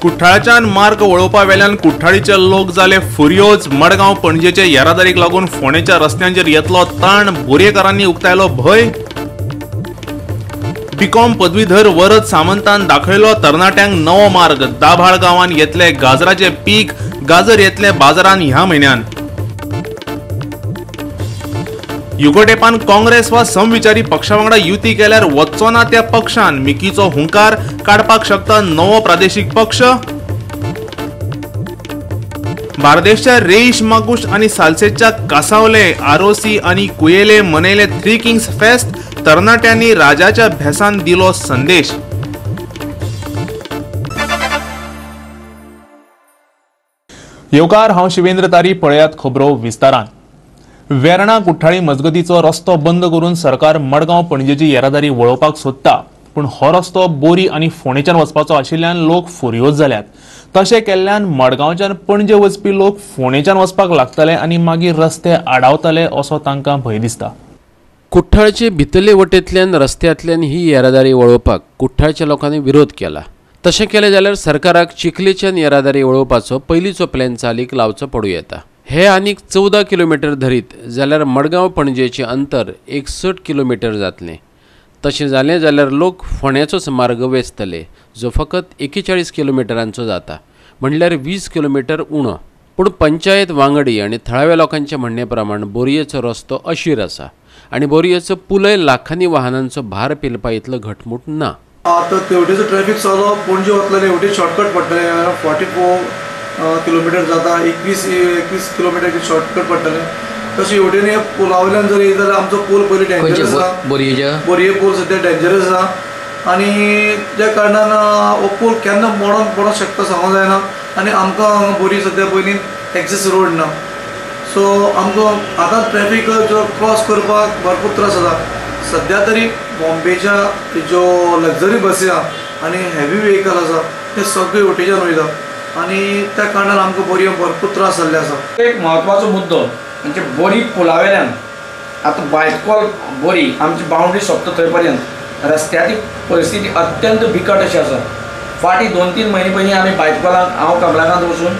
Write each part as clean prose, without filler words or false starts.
कुठ्ठाळाच्यान मार्ग वळोवपा वेल्यान कुठ्ठाळीचे लोक जाले फुर्योज। मडगांव पणजेचे येरादारीक लागून फोंडेच्या रस्त्यांचेर येतलो ताण, बोरयेकारांनी उक्तायलो भय। बीकॉम पदवीधर वरद सामंतान दाखयलो तरणाट्यांक नवो मार्ग। दाभाळ गांवांत येतले गाजराचे पीक, गाजर येतले बाजारांत ह्या म्हयन्यान। युगोटेपान काँग्रेस वा समविचारी पक्षा वांगडा युती केल्यार वचचो ना त्या पक्षान मिकीचो हुंकार काडपाक शकता नवो प्रादेशीक पक्ष। बार्देशच्या रेईश माकुश आनी सालसेतच्या कासावले, आरोसी आनी कुयेले मनयले थ्री किंग्स फेस्ट। तरणाट्यांनी राजाच्या भेसान दिलो संदेश। येवकार, हांव शिवेंद्र तारी। पळयात खबरो विस्तारान। वेर्णा कुठ्ठाळी मजगतीचो रस्तो बंद करून सरकार मडगांव पणजेची येरादारी वळोवपाक सोदता, पूण हो रस्तो बोरी आनी फोंडेच्यान वचपाचो आशिल्ल्यान लोक फुर्योज जाल्यात। तशें केल्ल्यान मडगांवच्यान पणजे वचपी लोक फोंडेच्यान वचपाक लागतले आनी मागीर रस्ते आडावतले असो तांकां भंय दिसता। कुठ्ठाळचे भितरले वटेंतल्यान रस्त्यांतल्यान ही येरादारी वळोवपाक कुठ्ठाळच्या लोकांनी विरोध केला। तशें केलें जाल्यार सरकाराक चिखलेच्यान येरादारी वळोवपाचो पयलींचो प्लॅन चालीक लावचो पडूं येता। हे आनीक 14 किलोमीटर धरीत जाल्यार मडगांव पणजेचें अंतर 61 किलोमीटर जातलें। तशें जालें जाल्यार लोक फोंड्याचोच मार्ग वेंचतले, जो फकत 41 किलोमिटरांचो जाता, म्हणल्यार 20 किलोमीटर उणो। पूण पंचायत वांगडी आनी थळाव्या लोकांच्या म्हणणे प्रमाण बोरयेचो रस्तो अशीर आसा आनी बोरयेचो पुलय लाखांनी वाहनांचो भार पेलपा इतलो घटमूट ना। आतां तेवटेचो ट्रॅफिक चलो पणजे वतले हेवटे शॉर्टकट पडटले 44 किलोमीटर जाता, 21 किलोमीटर शॉर्टकट पडटले। तशें हेवटेन पुला वयल्यान जर येयत जाल्यार आमचो पूल पयलीं डेंजरस आसा, बोरये पूल सद्या डेंजरस आसा आनी त्या कारणान हो पूल केन्ना मोडोंक शकता सांगूंक जायना। आनी आमकां हांगा बोरी सद्या पयलीं एक्सेस रोड ना, सो आमकां आतां ट्रॅफिक जो क्रॉस करपाक भरपूर त्रास जाता। सद्या तरी बॉम्बेच्या ज्यो लक्झरी बसी आसा आनी हेवी व्हेकल आसा ते सगळे हेवटेच्यान वयता आनी त्या कारणान आमकां बोरये भरपूर त्रास जाल्ले आसा। एक म्हत्वाचो मुद्दो म्हणजे बोरी पुलावेल्यान आतां बायतकोल बोरी आमची बाउंड्री सोंपता थंय पर्यंत रस्त्याची परिस्थिती अत्यंत बिकट अशी आसा। फाटीं 2-3 म्हयने पयलीं आमी बायतकोलाक हांव कमलाकांत वचून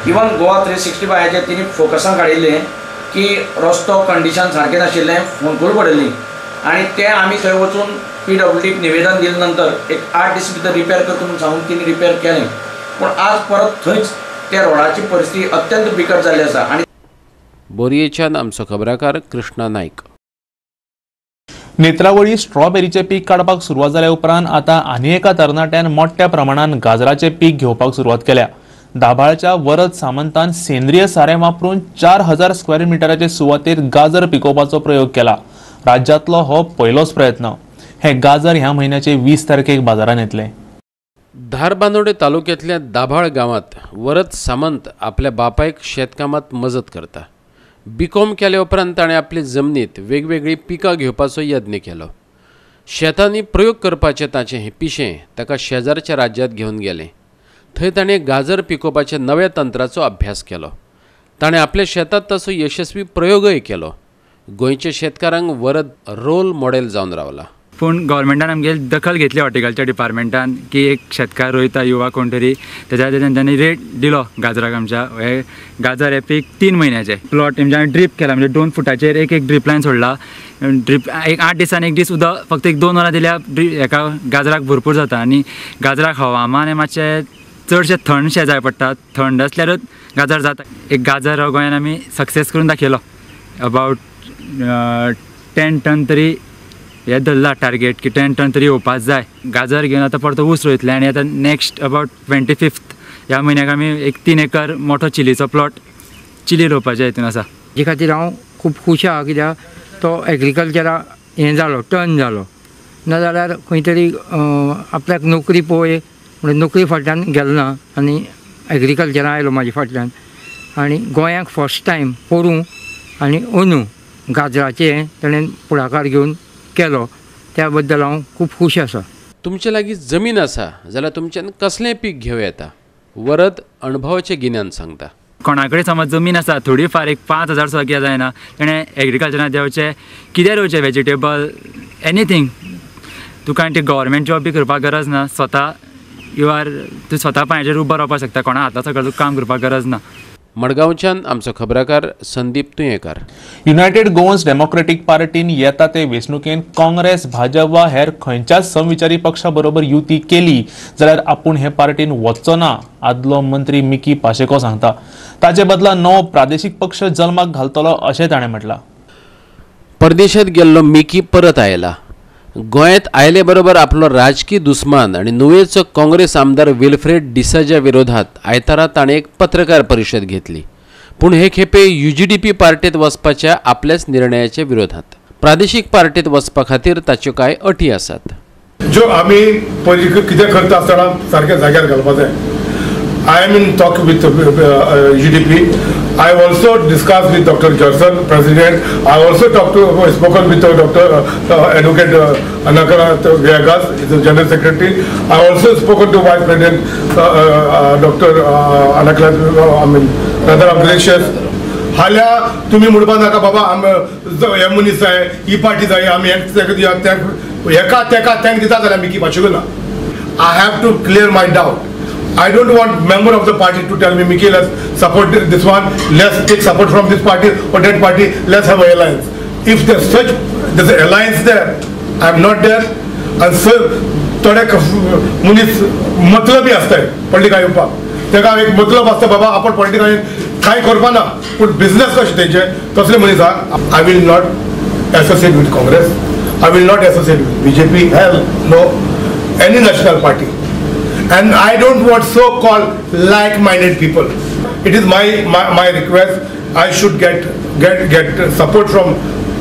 इवन गोवा 365 हेजे तिणी फोकसान काडिल्लें की रस्तो कंडिशन सारकें नाशिल्लें, फोंकूल पडली आनी तें आमी थंय वचून PWDक निवेदन दिले नंतर एक 8 दीस भितर रिपेर करता म्हणून सांगून तिणी रिपेर केलें, पूण आज परत थंयच त्या रोडाची परिस्थिती अत्यंत बिकट जाल्ली आसा। आनी बोरयेच्यान आमचो खबराकार कृष्णा नायक। नेत्रावळी स्ट्रॉबेरीचे पीक काडपाक सुरवात जाल्या उपरांत आता आनी एका तरणाट्यान मोठ्या प्रमाणात गाजराचे पीक घेवपाक सुरवात केल्या। दाभाळच्या वरद सामंतान सेंद्रीय सारें वापरून 4000 स्क्वेअर मिटराचे सुवातेर गाजर पिकोवपाचो प्रयोग केला। राज्यांतलो हो पयलोच प्रयत्न। हे गाजर ह्या म्हयन्याचे 20 तारखेक बाजारात येतले। धारबांदोडे तालुक्यांतल्या दाभाळ गांवांत वरद सामंत आपल्या बापायक शेतकामांत मजत करता। बीकॉम केले उपरांत ताणें आपले जमनीत वेगवेगळी पिकां घेवपाचो यत्न केलो। शेतांनी प्रयोग करपाचें ताचें हें पिशें ताका शेजारच्या राज्यांत घेवन गेलें। थंय ताणें गाजर पिकोवपाच्या नव्या तंत्राचो अभ्यास केलो। ताणें आपल्या शेतांत ताचो यशस्वी प्रयोगय केलो। गोंयच्या शेतकारांक वरद रोल मॉडेल जावन रावला। पूण गव्हर्मेंटान आमगे दखल घेतली हॉर्टिकल्चर डिपार्टमेंटान की एक शेतकार रोयता युवा कोण तरी तेंच्यांनी रेट दिलो गाजराक। आमच्या हे गाजर हे पीक 3 म्हयन्याचे प्लॉट तेंच्यांनी ड्रीप केला, म्हणजे 2 फुटाचेर एक ड्रीप लायन सोडला। ड्रीप एक 8 दिसांनी एक दीस उदक फक्त 1-2 वरां दिल्यार हेका गाजराक भरपूर जाता। आनी गाजराक हवामान हे मातशें चडशें थंडशें जाय पडटा, थंड आसल्यारूच गाजर जाता। एक गाजर हो गोंयान आमी सक्सेस करून दाखयलो। अबावट 10 टन तरी हे धरला टार्गेट की 10 टन तरी येवपाक जाय। गाजर घेवन आतां परतो ऊस रोयतले आनी आतां नेक्स्ट अबावट 25th ह्या म्हयन्याक आमी एक 3 एकर मोठो चिलीचो प्लॉट चिली रोवपाच्या हितून आसा। हे खातीर हांव खूब खूश आहा, कित्याक तो एग्रिकल्चराक हें जालो, टर्न जालो। नाजाल्यार खंय तरी आपल्याक नोकरी पळय म्हणून नोकरी फाटल्यान गेलो ना आनी एग्रिकल्चरान आयलो म्हाजे फाटल्यान। आनी गोंयांक फर्स्ट टायम पोरूं आनी अंदू गाजराचें ताणें फुडाकार घेवन केलो, त्या बद्दल हांव खूब खूश आसा। तुमचे लागीं जमीन आसा जाल्यार तुमच्यान कसलेंय पीक घेवं येता। वरद अणभवाचें गिन्यान सांगता। कोणा कडेन समज जमीन आसा थोडी फार एक 5000 सुद्दां कितें जायना, तेणें एग्रिकल्चरान देंवचें, कितें रोवचें, वेजिटेबल एनीथींग। तुका ते गव्हर्मेंट जॉब बी करपाक गरज ना, स्वता यू आर तूं स्वता पांयाचेर उबो रावपाक शकता, कोणा हाता सकयल काम करपाक गरज ना. मडगांवच्यान आमचो खबराकार संदीप तुयेंकार. युनायटेड गोवन्स डेमोक्रेटिक पार्टीन येता ते वेंचणुकेंत काँग्रेस, भाजप वा हेर खंयच्याच समविचारी पक्षा बरोबर युती केली जाल्यार आपूण हे पार्टीन वचचो ना, आदलो मंत्री मिकी पाशेको सांगता. ताचे बदला नवो प्रादेशीक पक्ष जल्माक घालतलो अशें ताणें म्हटलां. परदेशात गेल्लो मिकी परत आयला. गोंयांत आयले बरोबर आपलो राजकीय दुस्मान आनी नुवेचो काँग्रेस आमदार विल्फ्रेड डिसाच्या विरोधात आयतारा ताणें एक पत्रकार परिशद घेतली. पूण हे खेपे UGDP पार्टेंत वचपाच्या आपल्याच निर्णयाच्या विरोधात. प्रादेशीक पार्टेंत वचपा खातीर ताच्यो कांय अटी आसात. ज्यो आमी पयलीं कितें करता आसतना सारक्या जाग्यार घालपाक जाय. I am in talk with UGDP. I also discussed with Dr. Johnson, President. I also spoken with Dr. Advocate Anakara Viegas, the General Secretary. I also spoken to Vice President Dr. Anakara, rather gracious. हाल्या तुम्ही म्हणपाक नाका बाबा हे मनीस जाय, ही party जाय, आमी हेका तेका तेंक दिता जाल्यार आमी की पावचे ना. I have to clear my doubt. I don't want member of the party to tell me, Mickey, let's support this one, let's take support from this party or that party, let's have an alliance. If there's an alliance there, I'm not there. And sir, थोडे मनीस मतलबी असतात पॉलिटिकान येवपाक. तेका एक मतलब आसता बाबा आपण पॉलिटिकान कांय करपा ना, पूण बिझनेस कशें तेंचे तसले मनीस आहा. I will not associate with Congress. I will not associate with BJP. Hell no, any national party. And I don't want so-called like-minded people. It is my request. I should get support from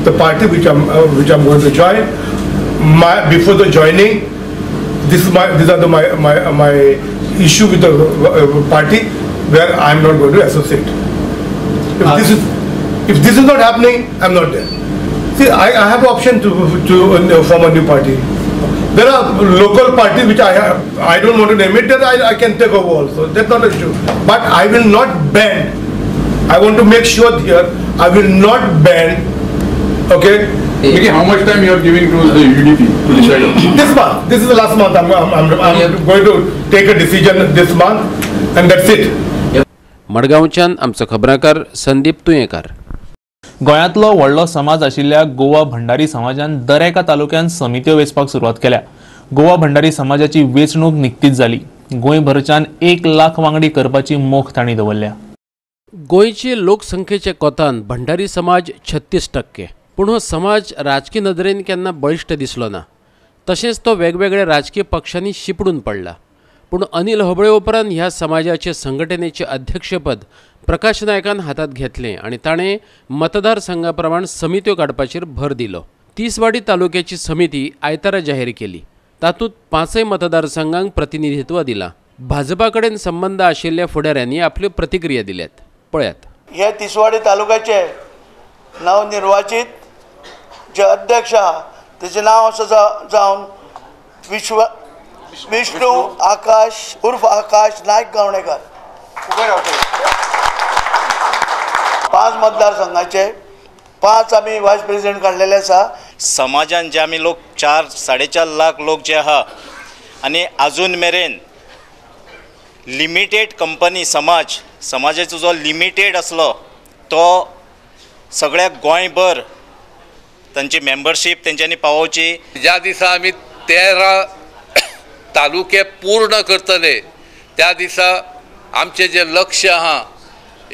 the party which I'm going to join. Before the joining, these are my issue with the party where I'm not going to associate. If this is not happening, I'm not there. See, I have option to form a new party. There are local parties which I don't want to name it, that I can take over also. That's not an issue. But I will not bend. I want to make sure here, I will not bend. Okay? Mickey, how much time you are giving to the UDP to decide on? This month. This is the last month. I'm going to take a decision this month, and that's it. मडगांवच्यान आमचो खबराकार संदीप तुयेंकार. गोंयांतलो व्हडलो समाज आशिल्ल्या गोवा भंडारी समाजान दर एका तालुक्यात समित्यो वेंचपाक सुरवात केल्या. गोवा भंडारी समाजाची वेंचणूक निकतीच जाली. गोंयभरच्यान 1 लाख वांगडी करपाची मोख तांणी दवरल्या. गोंयचे लोकसंख्येच्या कोतान भंडारी समाज 36%. पूण हो समाज राजकीय नदरेन केन्ना बळिश्ट दिसलो ना. तशेंच तो वेगवेगळ्या राजकीय पक्षांनी शिपडून पडला. पूण अनिल होबळे उपरांत ह्या समाजाचे संघटनेचे अध्यक्षपद प्रकाश नायकान हातात घेतले आनी ताणें मतदारसंघा प्रमाण समित्यो काडपाचेर भर दिलो. तिसवाडी तालुक्याची समिती आयतारा जाहीर केली. तातूंत 5 मतदारसंघांक प्रतिनिधित्व दिलां. भाजपा कडेन संबंध आशिल्ल्या फुडाऱ्यांनी आपल्यो प्रतिक्रिया दिल्यात. पळयात. हे तिसवाडी तालुक्याचे नवनिर्वाचित जे अध्यक्ष आहा तेचे नाव असं जावन विष्णू आकाश उर्फ आकाश नायक गावणेकर. 5 मतदारसंघाचे 5 आम्ही व्हायस प्रेसिडेंट काढलेले आसा. समाजान जे आमी लोक 4-4.5 लाख लोक जे आहा आनी अजून मेरेन लिमिटेड कंपनी समाजाचो जो लिमिटेड असलो तो सगळ्या गोंयभर तांची मेंबरशीप तेंच्यांनी पावोवची. ज्या दिसा आमी 13 तालुके पूर्ण करतले त्या दिसा आमचे जे लक्ष्य आहा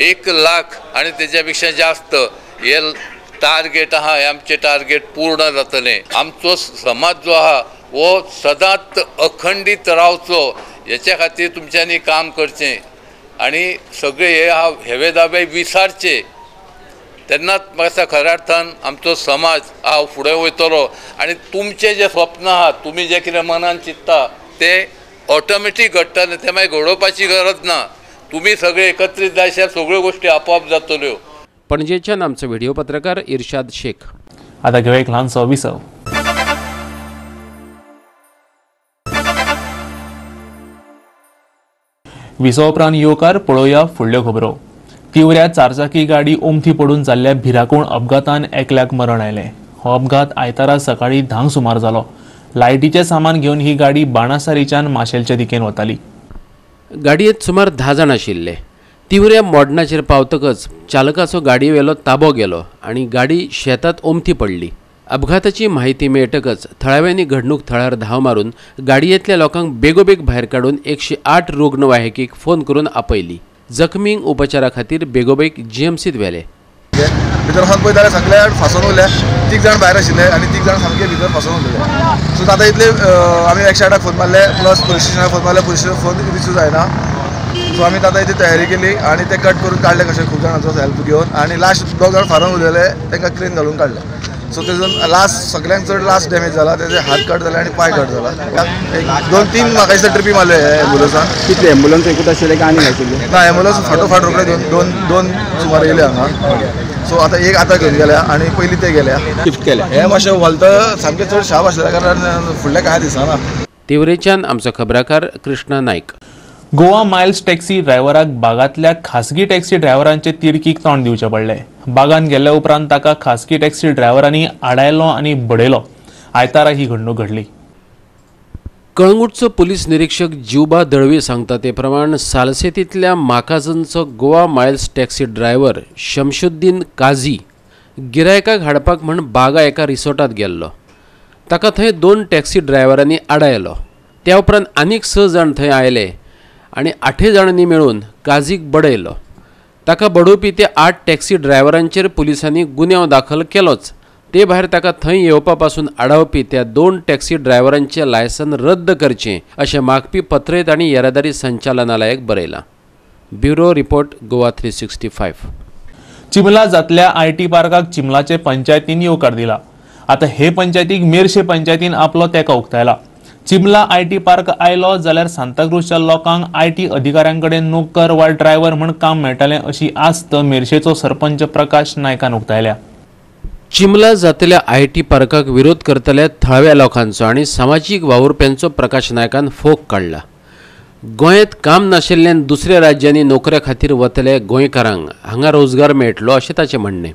1 लाख आणि त्याच्यापेक्षा जास्त हे टार्गेट आहा हे आमचे टार्गेट पूर्ण जातले. आमचो समाज जो आहा वो सदांच अखंडीत रावचो याच्या खातीर तुमच्यांनी काम करचें आणि सगळे हे हेवे दावे विसारचे. तेन्नाच म्हाका खऱ्या अर्थान आमचो समाज हा फुडें वयतलो आनी तुमचे जे स्वप्न आहा तुमी जे कितें मनान चिंतता ते ऑटोमॅटीक घडटले. ते मागीर घडोवपाची गरज ना. तुम्ही सगळे एकत्रित जायशार सगळ्यो गोष्टी आपोआप जातल्यो. पणजेच्यान आमचो व्हिडिओ पत्रकार इर्शाद शेख. आता घेऊया एक ल्हानसो विसव. विसव उपरांत येवकार पळोवया फुडल्यो खबरो. तिवऱ्या 4 चाकी गाडी ओमथी पडून जाल्ल्या भिरांकूळ अपघातान एकल्याक मरण आयलें. हो अपघात आयतारा सकाळी 10 सुमार जालो. लायटीचे सामान घेवन ही गाडी बाणासारीच्यान माशेलचे दिकेन वताली. गाडयेंत सुमार 10 जाण आशिल्ले. तिवऱ्या मोडणाचेर पावतकच चालकाचो गाडयेवेलो ताबो गेलो आनी गाडी शेतात ओमथी पडली. अपघाताची माहिती मेळटकच थळाव्यांनी घडणूक थळार धांव मारून गाडयेंतल्या लोकांक बेगोबेग भायर काडून 108 रुग्णवाहिकेक फोन करून आपयली. जखमींक उपचारा खातीर बेगोबेग जीएमसीत व्हेले. भितर वचून पळयता जाल्यार सगळे फांसून उरले. 3 जाण भायर आशिल्ले आनी 3 जाण सामके भितर फांसून उरले. सो आतां इतले आमी 108 फोन मारले प्लस पुलीस स्टेशनाक फोन मारले. पुलीस स्टेशन फोन रिसीव जायना. सो आमी आतां इतली तयारी केली आनी ते कट करून काडले कशें खूब जाणांचो हेल्प घेवन आनी लास्ट 2 जाण फारून उरलेले तांकां क्लीन घालून काडले. सो तेजून लास्ट सगळ्यांक चड लास्ट डॅमेज जाला. तेजे हात कट जाले आनी पांय कट जाला. 2-3 म्हाका दिसता ट्रिपी मारले एम्बुलन्सान. कितले एम्बुलन्स एकूच आशिल्ले काय आनी आशिल्ले? ना एम्बुलन्स फाटोफाट रोखडे दोन सुमार येयले हांगा. सो आतां एक आतां घेवन गेल्या आनी पयलीं ते गेल्या शिफ्ट केले. हे मातशें व्हलत सामकें चड शाप आशिल्ल्या कारणान फुडल्या कांय दिसना. तिवरेच्यान आमचो खबराकार कृष्णा नायक. गोवा मायल्स टॅक्सी ड्रायव्हराक बागांतल्या खासगी टॅक्सी ड्रायव्हरांचे तिडकीक तोंड दिवचें पडलें. बागान गेल्या उपरांत ताका खासगी टॅक्सी ड्रायव्हरांनी आडायलो आनी बडयलो. आयतारा ही घडणूक घडली. कळंगूटचो पुलीस निरीक्षक जिवबा दळवी सांगता ते प्रमाण सालसेतींतल्या माकाजनचो Goa Miles taxi driver Shamshuddin Kazi गिरायकाक हाडपाक म्हण बागा एका रिसॉर्टात गेल्लो. ताका थंय 2 टॅक्सी ड्रायव्हरांनी आडायलो. त्या उपरांत आनीक 6 जाण थंय आयले आनी 8 जाणांनी मेळून काझीक बडयलो. ताका बडोवपी ते 8 टॅक्सी ड्रायव्हरांचेर पुलिसांनी गुन्यांव दाखल केलोच. ते भायर ताका थंय येवपा पासून आडावपी त्या 2 टॅक्सी ड्रायव्हरांचें लायसन रद्द करचें अशें मागपी पत्रयत आनी येरादारी संचालनालयाक बरयलां. Bureau report Goa 365. चिमला जातल्या आयटी पार्काक चिमलाचे पंचायतीन येवकार दिला. आता हे पंचायतीक मेरशे पंचायतीन आपलो तेंको उक्तायला. चिमला आयटी पार्क आयलो जाल्यार सांताक्रूजच्या लोकांक आयटी अधिकाऱ्यांकडेन नोकर वा ड्रायव्हर म्हण काम मेळटलें अशी आस्त मेरशेचो सरपंच प्रकाश नायकान उक्तायल्या. चिमला जातल्या आयटी पार्काक विरोध करतल्या थळाव्या लोकांचो आनी सामाजीक वावुरप्यांचो प्रकाश नायकान फोग काडला. गोंयांत काम नाशिल्ल्यान दुसऱ्या राज्यांनी नोकऱ्या खातीर वतले गोंयकारांक हांगा रोजगार मेळटलो अशें ताचें म्हणणें.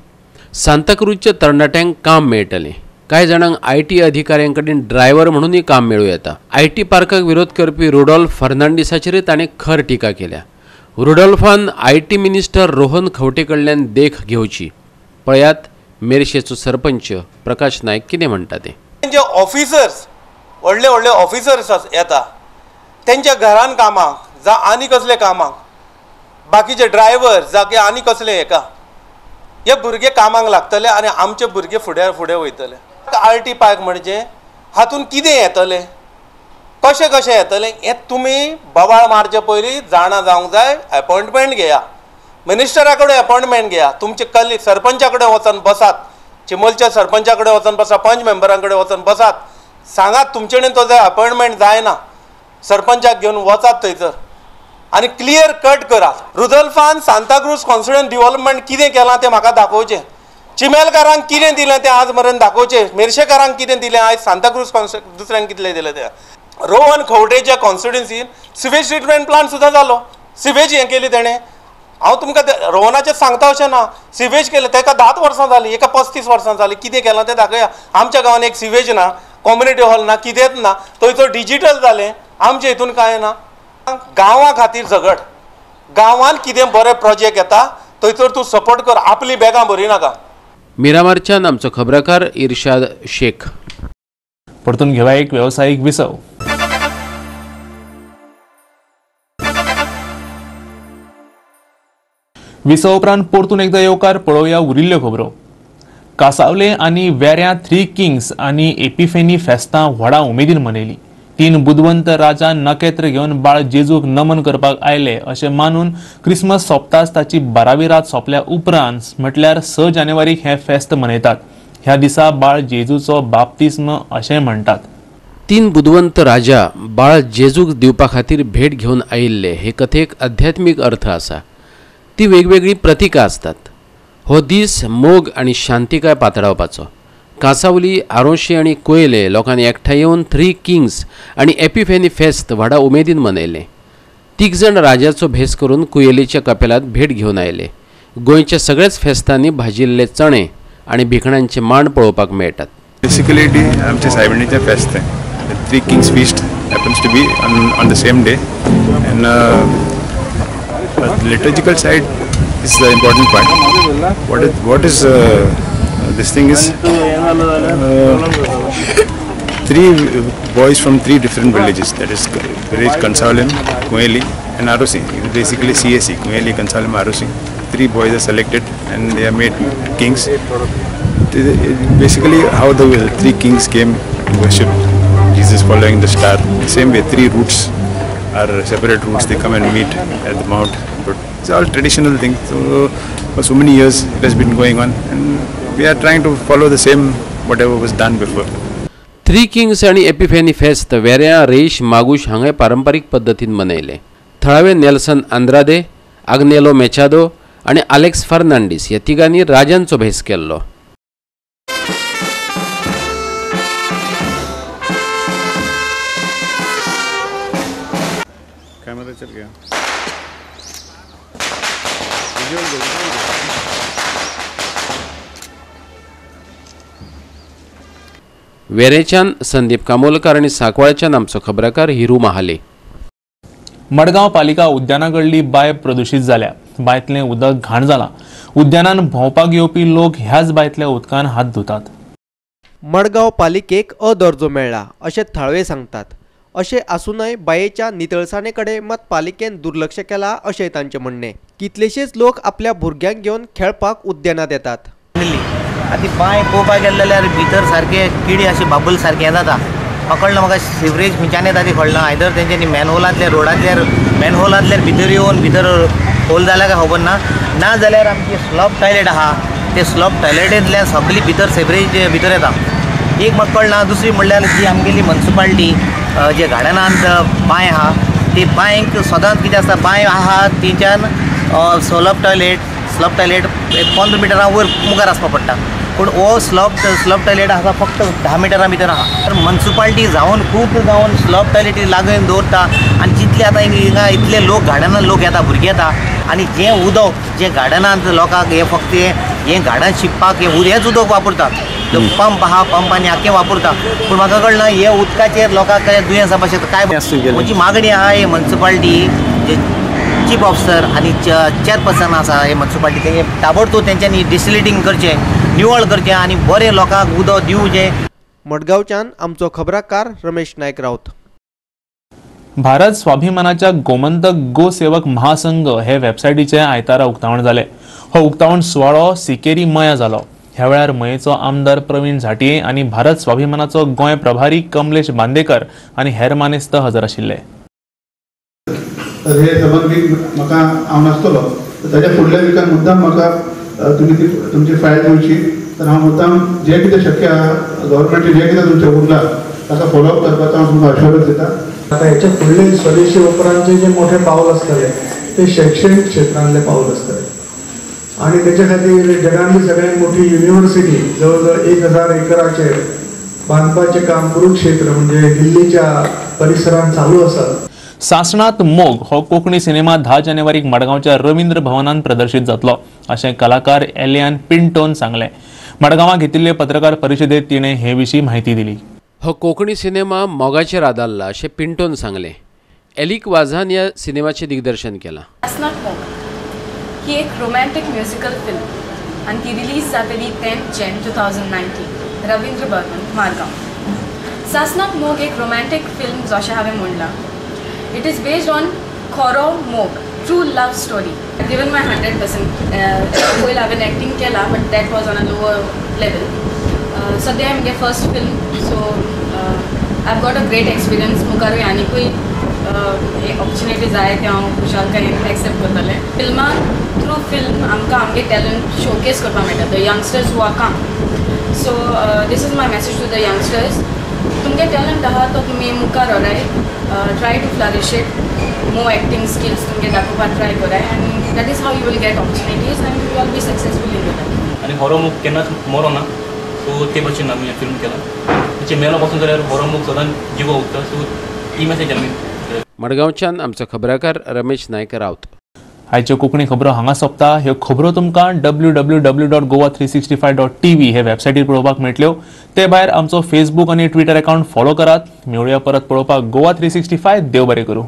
सांताक्रूजच्या तरणाट्यांक काम मेळटलें. कांय जाणांक आयटी अधिकाऱ्यां कडेन ड्रायव्हर म्हणूनय काम मेळूं येता. आयटी पार्काक विरोध करपी रुडॉल्फ फर्नांडीसाचेर ताणें खर टिका केल्या. रुडॉल्फान आयटी मिनिस्टर रोहन खंवटे कडल्यान देख घेवची. पळयात मेरशेचो सरपंच प्रकाश नायक कितें म्हणटा ते. जे ऑफिसर्स व्हडले व्हडले ऑफिसर्स येता तेंच्या घरान कामाक जावं आनी कसले कामाक बाकीचे ड्रायव्हर जावं आनी कसले हेका हे भुरगे कामाक लागतले आनी आमचे भुरगे फुडें वयतले. आयटी पार्क म्हणजे हातून कितें येतलें कशें कशें येतलें हें तुमी बोवाळ मारचे पयलीं जाणा जावंक जाय. अपॉयंटमेंट घेया. मिनिस्टरा कडेन अपॉयंटमेंट घेया. तुमचे कली सरपंचा कडेन वचून बसात. चिमलच्या सरपंचा कडेन वचून बसात. पंच मेंबरां कडेन वचून बसात. सांगात तुमचे कडेन तो जर अपॉयंटमेंट जायना सरपंचाक घेवन वचात थंयसर आनी क्लियर कट करात. रुदल्फान सांताक्रूज कॉन्स्टिट्युएंसी डेव्हलपमेंट कितें केलां तें म्हाका दाखोवचें. चिमेलकारांक कितें दिलें तें आज मेरेन दाखोवचें. मेरशेकारांक कितें दिलें आयज सांताक्रूज दुसऱ्यांक कितलें दिलें तें. रोहन खंवटेच्या कॉन्स्टिट्युएंसीन सिवेज ट्रिटमेंट प्लांट सुद्दां जालो. सिवेज हें केली तेणें. हांव तुमकां रोहनाचें सांगता अशें ना. सिवेज केलें ताका 10 वर्सां जालीं एका 35 वर्सां जालीं. कितें केलां तें दाखया. आमच्या गांवांत एक सिवेज ना कम्युनिटी हॉल ना कितेंच ना. थंयसर डिजिटल जालें. आमच्या हितून कांय ना. गांवां खातीर झगड. गांवांत कितें बरे प्रोजेक्ट येता थंयसर तूं सपोर्ट कर. आपली बॅगां भरी नाका. मिरामारच्यान आमचो खबराकार इर्शाद शेख. परतून घेवा एक वेवसायीक विसव. विसव उपरांत परतून एकदा येवकार पळोवया उरिल्ल्यो खबरो. कासावले आनी वेऱ्यां 3 किंग्स आनी एपिफेनी फेस्तां व्हडा उमेदीन मनयलीं. 3 बुदवंत राजा नकेत्र घेवन बाळ जेजूक नमन करपाक आयले अशें मानून क्रिसमस सोंपताच ताची 12वी रात सोंपल्या उपरांत म्हटल्यार 6 जानेवारीक हें फेस्त मनयतात. ह्या दिसा बाळ जेजूचो बाप्तिस्म अशें म्हणटात. 3 बुदवंत राजा बाळ जेजूक दिवपा खातीर भेट घेवन आयिल्ले हे कथेक आध्यात्मीक अर्थ आसा. ती वेगवेगळी प्रतिकां आसतात. हो दीस मोग आनी शांतिकाय पातळावपाचो. कांसावली आरोशी आनी कोयले लोकांनी एकठांय येवन 3 किंग्स आनी एपिफेनी फेस्त व्हडा उमेदीन मनयले. 3 जाण राजाचो भेस करून कुयेलीच्या कपेलात भेट घेवन आयले. गोंयच्या सगळ्याच फेस्तांनी भाजिल्ले चणे आनी भिकणांचे मांड पळोवपाक मेळटात. बेसिकली आमचे सायबिणीचें फेस्त तें Three Kings Feast happens to be on the same day, and the liturgical side is the important part. What is this thing is three boys from three different villages, that is village Kansalam, Kueli and Arosi, basically CAC, Kueli, Kansalam, Arosi. Three boys are selected and they are made kings. Basically how the three kings came to worship Jesus following the star. Same way, three routes are separate routes, they come and meet at the mount. But it's all traditional things. So for so many years it has been going on, and we are trying to follow the same whatever was done before. Three Kings आणि epiphany फेस्त वेऱ्या रेश मागुश हांगा पारंपारीक पद्दतीन मनयले. थळावे Nelson Andrade, Agnelo मेचादो आणि Alex Fernandes ह्या तिगांनी राजांचो भेस केल्लो. वेरेच्यान संदीप कामोलकर आणि सांकवाळच्यान आमचो खबराकार हिरू महाले. मडगांव पालिका उद्यानाकडली बाय प्रदूषित जाल्या. बायतलें उदक घाण जालां. उद्यानान भोंवपाक येवपी लोक ह्याच बायतल्या उदकान हात धुतात. मडगांव पालिकेक अ दर्जो मेळ्ळा अशें थळवे सांगतात. अशें आसूनय बायेच्या नितळसाणे कडेन मात पालिकेन दुर्लक्ष केलां अशें तांचें म्हणणें. कितलेशेच लोक आपल्या भुरग्यांक घेवन खेळपाक उद्यानात येतात. आतां बांय पळोवपाक गेले जाल्यार भितर सारके किडी अशी बाबल सारके जाता. कळना म्हाका सिवरेज खंयच्यान येता ती कळना. आयदर तेंच्यांनी मॅनहोलांतल्या रोडांतल्यार मॅनहोलांतल्यार भितर होल जाला काय खबर ना. ना जाल्यार आमची स्लॉप टॉयलेट आहा ते स्लॉप टॉयलेटींतल्यान सगळी भितर सिवरेज भितर येता. एक म्हाका कळना. दुसरी म्हणल्यार जी आमगेली म्युन्सिपाल्टी जे गार्डनांत बांय आहा ती बांयक सदांच कितें आसता बांय आहा तिच्यान स्लॉप टॉयलेट 15 मिटरां वयर मुखार आसपाक पडटा. पूण हो स्लॉप टॉयलेट आसा फक्त 10 मिटरां भितर आहा. म्युन्सिपाल्टी जावन खूब जावन स्लॉप टॉयलेटी लागून दवरता आनी जितले आतां हिंगा इतले लोक गार्डनांत लोक येता भुरगे येता आनी जें उदक जें गार्डनांत लोकांक हे फक्त हें गार्डन शिंपपाक हेंच उदक वापरता. पंप आहा पंपांनी आख्खें वापरता. पूण म्हाका कळना हे उदकाचेर लोकांक दुयेंस जावपाक शकता काय. म्हजी मागणी आहा हे म्युन्सिपाल्टी जे चीफ ऑफिसर आणि चेअरपर्सन आसा हे म्युन्सिपाल्टी तेंगे ताबडतोब तेंच्यांनी डिसलिटिंग करचें निवळ करचें आनी बरें लोकांक उदक दिवचें. मडगांवच्यान आमचो खबराकार रमेश नायक रावत. भारत स्वाभिमानाच्या गोमंतक गो सेवक महासंघ हे वेबसायटीचे आयतारा उक्तावण जाले. हो उक्तावण सुवाळो सिकेरी मया जालो. ह्या वेळार मयेचो आमदार प्रवीण झांटये आनी भारत स्वाभिमानाचो गोंय प्रभारी कमलेश बांदेकर आनी हेर मानेस्त हजर आशिल्ले. हे संबंदीत म्हाका हांव नासतलो ताच्या फुडल्या विकान मुद्दाम म्हाका तुमची फायल दिवची. तर हांव मुद्दाम जें कितें शक्य आहा गव्हर्मेंट जें कितें तुमचें उरलां ताका फॉलोअप करपाचो हांव तुमकां अश्योरन्स दिता. आता याच्या फुडले स्वदेशी उपरांतचे जे मोठे पाऊल असतले ते शैक्षणिक क्षेत्रांतले पाऊल असतले आणि त्याच्या खातीर जगांतली सगळ्यात मोठी युनिव्हर्सिटी जवळजवळ 1000 एकराचे बांदपाचें काम कुरुक्षेत्र म्हणजे दिल्लीच्या परिसरांत चालू आसा. सासणात मोग हो कोंकणी सिनेमा 10 जानेवारीक मडगांवच्या रवींद्र भवनात प्रदर्शित जातलो अशें कलाकार एलियान पिंटोन सांगलें. मडगांवां घेतिल्ले पत्रकार परिशदेंत तिणें हे विशीं म्हायती दिली. हो कोंकणी सिनेमा मोगाचेर आदारला अशें पिंटोन सांगलें. एलिक वाझान ह्या सिनेमाचें दिग्दर्शन केलां. सासणात मोग ही एक रोमॅन्टिक म्युझिकल फिल्म आणि ती रिलीज जातली 10 जॅन 2019 रवींद्र भवन मारगांव. सासणात मोग एक रोमॅन्टिक फिल्म जशें हांवें म्हणलां. It is based on खरो मोग true love story. I've given my 100%. पयलीं हांवें एक्टिंग केला but that was on a lower level. सद्या म्हगे first film so I've got a great experience. मुखारूय आनीकूय ऑपॉर्च्युनिटी जाय ते हांव खुशालकायेन एक्सेप्ट करतलें. फिल्मान थ्रू फिल्म आमकां आमगे टॅलंट शोकेस करपाक मेळटा. The youngsters who are come. So this is my message to the youngsters. तुमगे टॅलंट आहा तो तुमी मुखार व्हराय. Try to flourish it. More acting skills तुमगे दाखोवपाक ट्राय कराय आनी that is how you will get opportunities आनी you will be successful in life. आनी होरो मोग केन्नाच मरो ना. सो ते भशेन आमी हें फिल्म केलां. तेचे मेलो पासून जाल्यार होरो मोग सदांच जिवो उरता. सो ही मेसेज आमी. मडगांवच्यान आमचो खबराकार रमेश नायक रावत. आयच्यो कोंकणी खबरो हांगा सोंपता. ह्यो खबरो तुमकां www.goa365.tv हे वेबसायटीर पळोवपाक मेळटल्यो. ते भायर आमचो फेसबूक आनी ट्विटर अकाउंट फॉलो करात. मेळुया परत पळोवपाक गोवा 365. देव बरें करूं.